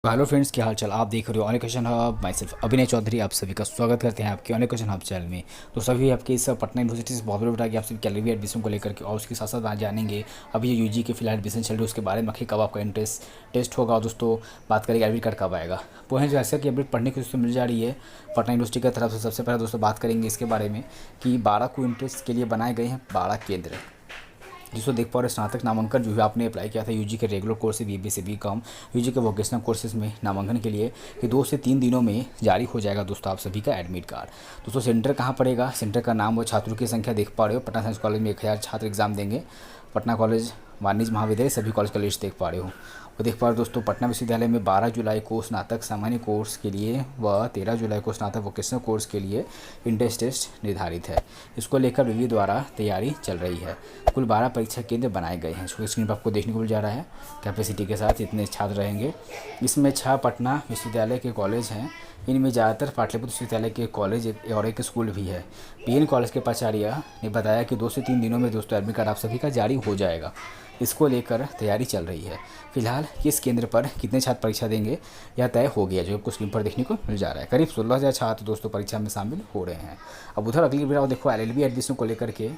Hello friends, क्या हाल चाल। आप देख रहे हो online question hub. My self अभिनय चौधरी आप सभी का स्वागत करते हैं आपके ऑनलाइन क्वेश्चन हब चैनल में। तो सभी आपके इस पटना यूनिवर्सिटी से बहुत बड़ा उठा कि आप सभी कैलरी एडमिशन को लेकर के और उसके साथ साथ जानेंगे अभी ये यूजी के फिलहाल एडमिशन चल रही है उसके बारे में। आखिर कब आपका इंटरेस्ट टेस्ट होगा और दोस्तों बात करेंगे एडमिट कार्ड कब आएगा। वो जैसा कि अपडेट पढ़ने को दोस्तों मिल जा रही है पटना यूनिवर्सिटी की तरफ से। सबसे पहले दोस्तों बात करेंगे इसके बारे में कि 12 को इंटरेस्ट के लिए बनाए गए हैं 12 केंद्र। जिसको देख पा रहे स्नातक नामांकन जो है आपने अप्लाई किया था यूजी के रेगुलर कोर्स बीबी से बीकॉम यूजी के वोकेशनल कोर्सेज में नामांकन के लिए ये 2 से 3 दिनों में जारी हो जाएगा दोस्तों आप सभी का एडमिट कार्ड। दोस्तों सेंटर कहाँ पड़ेगा, सेंटर का नाम और छात्रों की संख्या देख पा रहे हो। पटना साइंस कॉलेज में 1000 छात्र एग्जाम देंगे। पटना कॉलेज वाणिज्य महाविद्यालय सभी कॉलेज का लिस्ट देख पा रहे हो। वो देख पा रहे हो दोस्तों पटना विश्वविद्यालय में 12 जुलाई को स्नातक सामान्य कोर्स के लिए व 13 जुलाई को स्नातक वोकेशनल कोर्स के लिए इंट्रेंस टेस्ट निर्धारित है। इसको लेकर विवि द्वारा तैयारी चल रही है। कुल 12 परीक्षा केंद्र बनाए गए हैं। स्क्रीन पर आपको देखने को मिल जा रहा है कैपेसिटी के साथ इतने छात्र रहेंगे। इसमें 6 पटना विश्वविद्यालय के कॉलेज हैं। इनमें ज़्यादातर पाटलिपुत्र विश्वविद्यालय के कॉलेज और एक स्कूल भी है। पीएन कॉलेज के प्राचार्य ने बताया कि 2 से 3 दिनों में दोस्तों एडमिट कार्ड आप सभी का जारी हो जाएगा। इसको लेकर तैयारी चल रही है। फिलहाल किस केंद्र पर कितने छात्र परीक्षा देंगे यह तय हो गया, जो आपको स्क्रीन पर देखने को मिल जा रहा है। करीब 16,000 छात्र दोस्तों परीक्षा में शामिल हो रहे हैं। अब उधर अगली बार देखो एलएलबी एडमिशन को लेकर के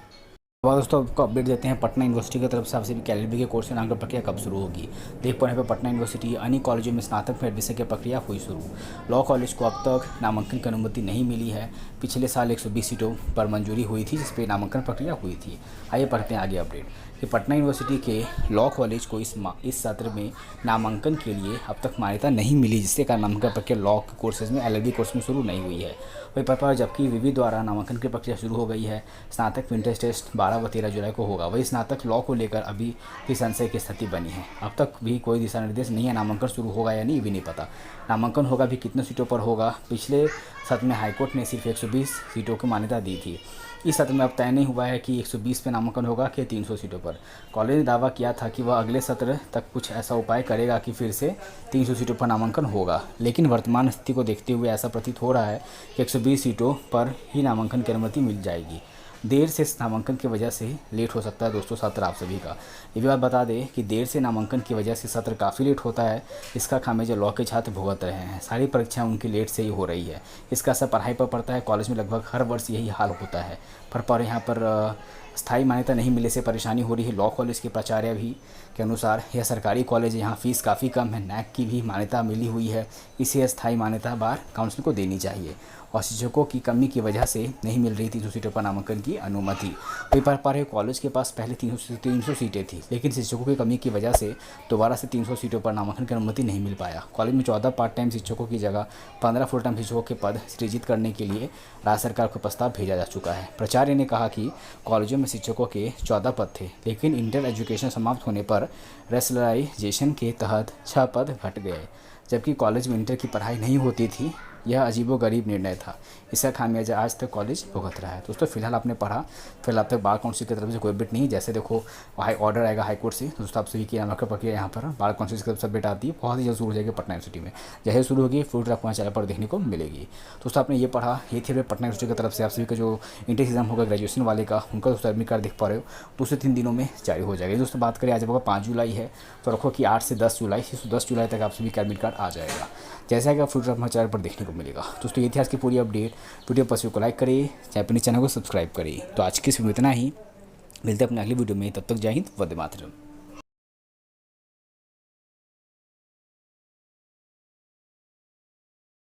और दोस्तों आपको अपडेट देते हैं पटना यूनिवर्सिटी की तरफ से आपसे भी कैलरी के कोर्स की नामांकन प्रक्रिया कब शुरू होगी। देख पा रहे हैं पटना यूनिवर्सिटी अन्य कॉलेजों में स्नातक में एडमिशन की प्रक्रिया हुई शुरू। लॉ कॉलेज को अब तक नामांकन की अनुमति नहीं मिली है। पिछले साल 120 सीटों पर मंजूरी हुई थी जिस पर नामांकन प्रक्रिया हुई थी। आइए पढ़ते हैं आगे अपडेट कि पटना यूनिवर्सिटी के लॉ कॉलेज को इस सत्र में नामांकन के लिए अब तक मान्यता नहीं मिली, जिससे कारण नामांकन प्रक्रिया लॉ के कोर्सेज में एलएलबी कोर्स में शुरू नहीं हुई है। वही पर जबकि विवि द्वारा नामांकन की प्रक्रिया शुरू हो गई है। स्नातक में इंट्रेंस टेस्ट 12 व 13 जुलाई को होगा। वही स्नातक लॉ को लेकर अभी भी संशय की स्थिति बनी है। अब तक भी कोई दिशा निर्देश नहीं है। नामांकन शुरू होगा या नहीं ये भी नहीं पता। नामांकन होगा भी कितने सीटों पर होगा। पिछले सत्र में हाईकोर्ट ने सिर्फ 120 सीटों को मान्यता दी थी। इस सत्र में अब तय नहीं हुआ है कि 120 पे नामांकन होगा कि 300 सीटों पर। कॉलेज ने दावा किया था कि वह अगले सत्र तक कुछ ऐसा उपाय करेगा कि फिर से 300 सीटों पर नामांकन होगा, लेकिन वर्तमान स्थिति को देखते हुए ऐसा प्रतीत हो रहा है कि 120 सीटों पर ही नामांकन की अनुमति मिल जाएगी। देर से नामांकन की वजह से लेट हो सकता है दोस्तों सत्र आप सभी का। ये भी बात बता दें कि देर से नामांकन की वजह से सत्र काफ़ी लेट होता है। इसका खामियाजा लॉ के छात्र भुगत रहे हैं। सारी परीक्षाएं उनकी लेट से ही हो रही है। इसका असर पढ़ाई पर पड़ता है। कॉलेज में लगभग हर वर्ष यही हाल होता है। पर यहाँ पर स्थायी मान्यता नहीं मिलने से परेशानी हो रही है। लॉ कॉलेज के प्राचार्य भी के अनुसार यह सरकारी कॉलेज है, यहाँ फीस काफ़ी कम है। नैक की भी मान्यता मिली हुई है, इसे स्थायी मान्यता बार काउंसिल को देनी चाहिए। और शिक्षकों की कमी की वजह से नहीं मिल रही थी 200 सीटों पर नामांकन की अनुमति। वही पर कॉलेज के पास पहले 300 सीटें थी, लेकिन शिक्षकों की कमी की वजह से दोबारा से 300 सीटों पर नामांकन की अनुमति नहीं मिल पाया। कॉलेज में 14 पार्ट टाइम शिक्षकों की जगह 15 फुल टाइम शिक्षकों के पद सृजित करने के लिए राज्य सरकार को प्रस्ताव भेजा जा चुका है। प्राचार्य ने कहा कि कॉलेजों में शिक्षकों के 14 पद थे, लेकिन इंटर एजुकेशन समाप्त होने पर रेशनलाइजेशन के तहत 6 पद घट गए, जबकि कॉलेज में इंटर की पढ़ाई नहीं होती थी। यह अजीबोगरीब निर्णय था। इसका खामियाजा आज तक कॉलेज भुगत रहा है। दोस्तों फिलहाल आपने पढ़ा, फिलहाल अब तक बार काउंसिल की तरफ से कोई अपडेट नहीं। जैसे देखो ऑर्डर आएगा हाई कोर्ट से दोस्तों आप सभी की नामांकन प्रक्रिया यहाँ पर बार काउंसिल की तरफ से अपडेट आती है। बहुत ही जल्द शुरू हो जाएगी पटना यूनिवर्सिटी में। जैसे शुरू होगी फुल ट्रैक वहाँ चैनल पर देखने को मिलेगी। दोस्तों आपने ये पढ़ा, ये थी पटना यूनिवर्सिटी की तरफ से आप सभी का जो इंटर एग्जाम होगा ग्रेजुएशन वाले का, उनका दोस्तों एडमिट कार्ड देख पा रहे हो 2 से 3 दिनों में जारी हो जाएगा। दोस्तों बात करें आज आपका 5 जुलाई है, तो रखो कि 8 से 10 जुलाई 10 जुलाई तक आप सभी का एडमिट कार्ड आ जाएगा। जैसा कि आप फुल ट्रैक वहाँ चैनल पर देखने को मिलेगा। दोस्तों ये थी आज की पूरी अपडेट। वीडियो पसंद को लाइक करिए, चाहे अपने चैनल को सब्सक्राइब करिए। तो आज की इस वीडियो में इतना ही, मिलते हैं अपने अगली वीडियो में। तब तक जय हिंद, वंदे मातरम।